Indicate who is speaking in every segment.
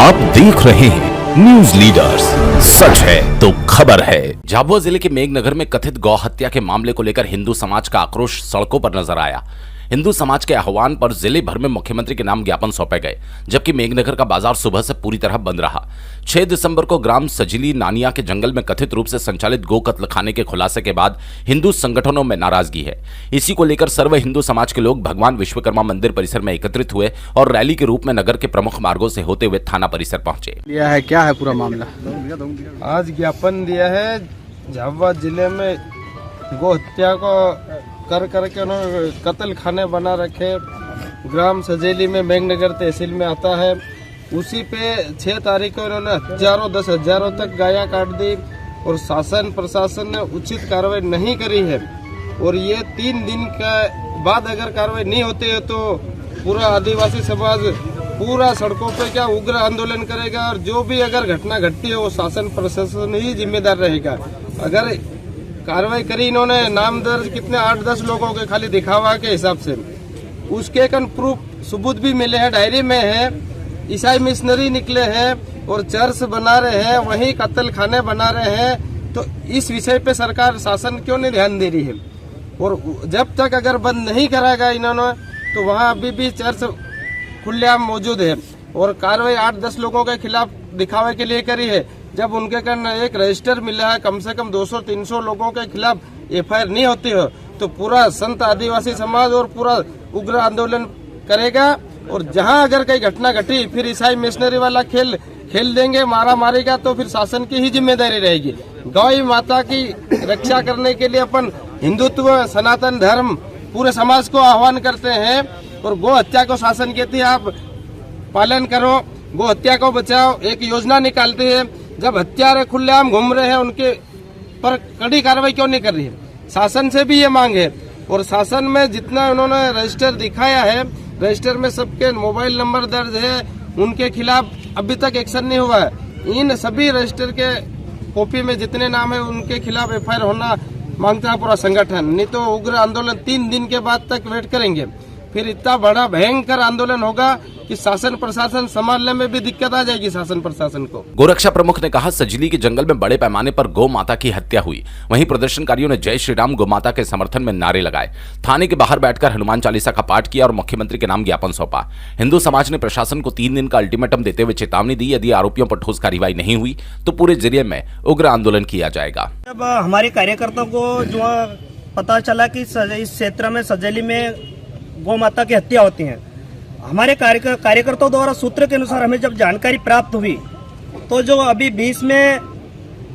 Speaker 1: आप देख रहे हैं न्यूज लीडर्स, सच है तो खबर है। झाबुआ जिले के मेघनगर में कथित गौ हत्या के मामले को लेकर हिंदू समाज का आक्रोश सड़कों पर नजर आया। हिंदू समाज के आह्वान पर जिले भर में मुख्यमंत्री के नाम ज्ञापन सौंपे गए, जबकि मेघनगर का बाजार सुबह से पूरी तरह बंद रहा। 6 दिसंबर को ग्राम सजिली नानिया के जंगल में कथित रूप से संचालित गो कत्लखाने के खुलासे के बाद हिंदू संगठनों में नाराजगी है। इसी को लेकर सर्व हिंदू समाज के लोग भगवान विश्वकर्मा मंदिर परिसर में एकत्रित हुए और रैली के रूप में नगर के प्रमुख मार्गों से होते हुए थाना परिसर पहुंचे।
Speaker 2: यह है क्या है पूरा मामला?
Speaker 3: आज ज्ञापन दिया है झाबुआ जिले में गो हत्या को करके उन्होंने कत्ल खाने बना रखे। ग्राम सजेली में मेघनगर तहसील में आता है, उसी पे 6 तारीख को इन्होंने हजारों 10 हजारों तक गायां काट दी और शासन प्रशासन ने उचित कार्रवाई नहीं करी है। और ये 3 दिन के बाद अगर कार्रवाई नहीं होती है तो पूरा आदिवासी समाज पूरा सड़कों पे क्या उग्र आंदोलन करेगा। और जो भी अगर घटना घटती है वो शासन प्रशासन ही जिम्मेदार रहेगा। अगर कार्रवाई करी इन्होंने, नाम दर्ज कितने 8-10 लोगों के खाली दिखावा के हिसाब से, उसके प्रूफ सबूत भी मिले हैं, डायरी में है। ईसाई मिशनरी निकले हैं और चर्च बना रहे हैं, वहीं कत्ल खाने बना रहे हैं। तो इस विषय पे सरकार शासन क्यों नहीं ध्यान दे रही है? और जब तक अगर बंद नहीं कराएगा इन्होंने तो वहाँ अभी भी चर्च खुलेआम मौजूद है। और कार्रवाई 8-10 लोगों के खिलाफ दिखावे के लिए करी है, जब उनके कारण एक रजिस्टर मिला है कम से कम 200-300 लोगों के खिलाफ FIR नहीं होती है तो पूरा संत आदिवासी समाज और पूरा उग्र आंदोलन करेगा। और जहां अगर कोई घटना घटी फिर ईसाई मिशनरी वाला खेल देंगे, मारा मारेगा, तो फिर शासन की ही जिम्मेदारी रहेगी। गौ माता की रक्षा करने के लिए अपन हिंदुत्व सनातन धर्म पूरे समाज को आह्वान करते हैं। और गो हत्या को शासन कहती है आप पालन करो, गो हत्या को बचाओ, एक योजना निकालती है। जब हत्यारे खुलेआम घूम रहे हैं उनके पर कड़ी कार्रवाई क्यों नहीं कर रही है? शासन से भी ये मांग है। और शासन में जितना उन्होंने रजिस्टर दिखाया है, रजिस्टर में सबके मोबाइल नंबर दर्ज है, उनके खिलाफ अभी तक एक्शन नहीं हुआ है। इन सभी रजिस्टर के कॉपी में जितने नाम है उनके खिलाफ FIR होना मांगता है पूरा संगठन। नहीं तो उग्र आंदोलन 3 दिन के बाद तक वेट करेंगे, फिर इतना बड़ा भयंकर आंदोलन होगा कि शासन प्रशासन संभालने में भी दिक्कत आ जाएगी शासन प्रशासन को।
Speaker 1: गोरक्षा प्रमुख ने कहा, सजिली के जंगल में बड़े पैमाने पर गौ माता की हत्या हुई। वहीं प्रदर्शनकारियों ने जय श्री राम गौ माता के समर्थन में नारे लगाए, थाने के बाहर बैठकर हनुमान चालीसा का पाठ किया और मुख्यमंत्री के नाम ज्ञापन सौंपा। हिंदू समाज ने प्रशासन को 3 दिन का अल्टीमेटम देते हुए चेतावनी दी, यदि आरोपियों पर ठोस कार्रवाई नहीं हुई तो पूरे जिले में उग्र आंदोलन किया जाएगा।
Speaker 4: जब हमारे कार्यकर्ताओं को जो पता चला कि इस क्षेत्र में सजेली में गौ माता की हत्या होती है, हमारे कार्यकर्ताओं द्वारा सूत्र के अनुसार हमें जब जानकारी प्राप्त हुई तो जो अभी 20 में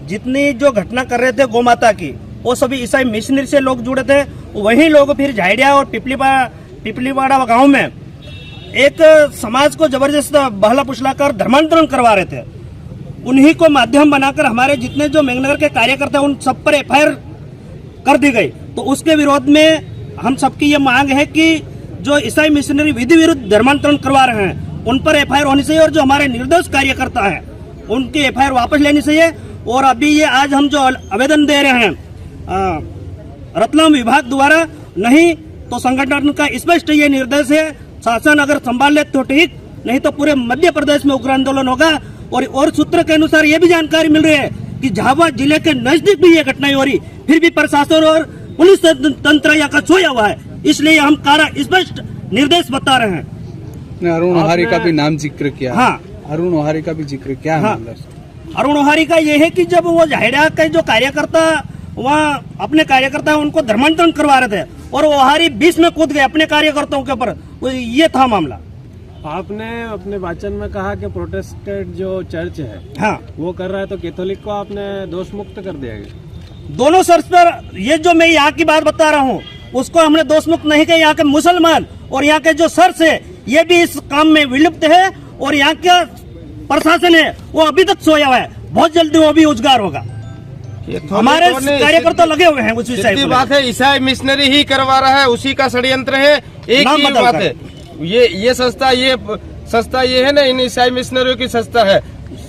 Speaker 4: जितनी जो घटना कर रहे थे गौ माता की, वो सभी ईसाई मिशनरी से लोग जुड़े थे। वही लोग फिर झाइडिया और पिपलीवाड़ा गांव में एक समाज को जबरदस्त बहला पुछला कर धर्मांतरण करवा रहे थे। उन्हीं को माध्यम बनाकर हमारे जितने जो मेघनगर के कार्यकर्ता उन सब पर FIR कर दी गई। तो उसके विरोध में हम सबकी ये मांग है कि जो ईसाई मिशनरी विधि विरुद्ध धर्मांतरण करवा रहे हैं उन पर FIR होनी चाहिए और जो हमारे निर्दोष कार्यकर्ता हैं उनकी FIR वापस लेनी चाहिए। और अभी ये आज हम जो आवेदन दे रहे हैं रतलाम विभाग द्वारा, नहीं तो संगठन का स्पष्ट ये निर्देश है, शासन अगर संभाल ले तो ठीक, नहीं तो पूरे मध्य प्रदेश में उग्र आंदोलन होगा। और सूत्र के अनुसार ये भी जानकारी मिल रही है कि झाबुआ जिले के नजदीक भी ये घटनाएं हो रही, फिर भी प्रशासन और पुलिस तंत्र यहाँ का सोया हुआ है। इसलिए हम कारा स्पष्ट निर्देश बता रहे हैं।
Speaker 2: अरुण ओहारी का भी नाम जिक्र किया।
Speaker 4: हाँ,
Speaker 2: अरुण ओहारी का भी जिक्र किया।
Speaker 4: हाँ, अरुण ओहारी का ये है कि जब वो झाइडिया के जो कार्यकर्ता वहाँ अपने कार्यकर्ता उनको धर्मांतरण करवा रहे थे और ओहारी 20 में कूद गए अपने कार्यकर्ताओं के ऊपर, ये था मामला।
Speaker 3: आपने अपने वाचन में कहा कि प्रोटेस्टेंट जो चर्च है, हाँ, वो कर रहा है, तो कैथोलिक को आपने दोष मुक्त कर दिया गया।
Speaker 4: दोनों सर्च पर ये जो मैं यहाँ की बात बता रहा हूँ उसको हमने दोष मुक्त नहीं किया। यहाँ के मुसलमान और यहाँ के जो सर्च है ये भी इस काम में विलुप्त है और यहाँ का प्रशासन है वो अभी तक सोया हुआ है, बहुत जल्दी वो भी उजगार होगा। हमारे कार्यकर्ता लगे हुए हैं उस विषय में।
Speaker 3: बात है ईसाई मिशनरी ही करवा रहा है, उसी का षड्यंत्र है। एक ही बात है, ये संस्था ये है ना, इन ईसाई मिशनरियों की संस्था है।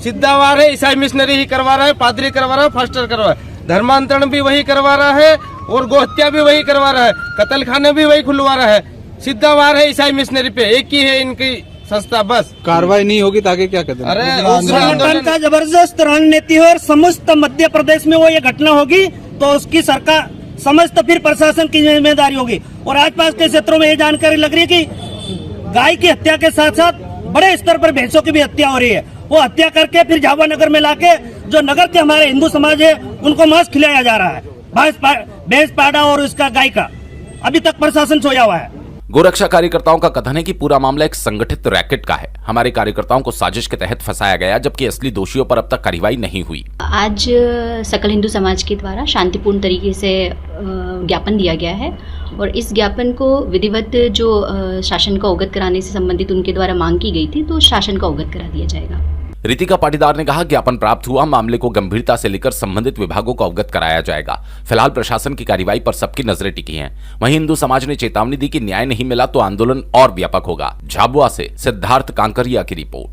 Speaker 3: सिद्धावार है, ईसाई मिशनरी ही करवा रहा है, पादरी करवा रहा है, फास्टर करवा रहा है, धर्मांतरण भी वही करवा रहा है और गो हत्या भी वही करवा रहा है, कत्ल खाने भी वही खुलवा रहा है। सिद्धावार है ईसाई मिशनरी पे, एक ही है इनकी सस्ता बस।
Speaker 2: कार्रवाई नहीं होगी तो आगे क्या कदम?
Speaker 3: अरे
Speaker 4: संगठन का जबरदस्त रणनीति है और समस्त मध्य प्रदेश में वो ये घटना होगी तो उसकी सरकार समस्त फिर प्रशासन की जिम्मेदारी होगी। और आसपास के क्षेत्रों में ये जानकारी लग रही है कि गाय की हत्या के साथ साथ बड़े स्तर पर भैंसों की भी हत्या हो रही है। वो हत्या करके फिर झाबुआ नगर में लाके जो नगर के हमारे हिंदू समाज है उनको मांस खिलाया जा रहा है, भैंस पाड़ा और उसका गाय का। अभी तक प्रशासन सोया हुआ है।
Speaker 1: गोरक्षा कार्यकर्ताओं का कथन है कि पूरा मामला एक संगठित रैकेट का है। हमारे कार्यकर्ताओं को साजिश के तहत फंसाया गया, जबकि असली दोषियों पर अब तक कार्रवाई नहीं हुई।
Speaker 5: आज सकल हिंदू समाज के द्वारा शांतिपूर्ण तरीके से ज्ञापन दिया गया है और इस ज्ञापन को विधिवत जो शासन को अवगत कराने से संबंधित उनके द्वारा मांग की गई थी तो शासन को अवगत करा दिया जाएगा।
Speaker 1: रितिका पाटीदार ने कहा, ज्ञापन प्राप्त हुआ, मामले को गंभीरता से लेकर संबंधित विभागों को अवगत कराया जाएगा। फिलहाल प्रशासन की कार्रवाई पर सबकी नजरें टिकी हैं। वहीं हिंदू समाज ने चेतावनी दी कि न्याय नहीं मिला तो आंदोलन और व्यापक होगा। झाबुआ से सिद्धार्थ कांकरिया की रिपोर्ट।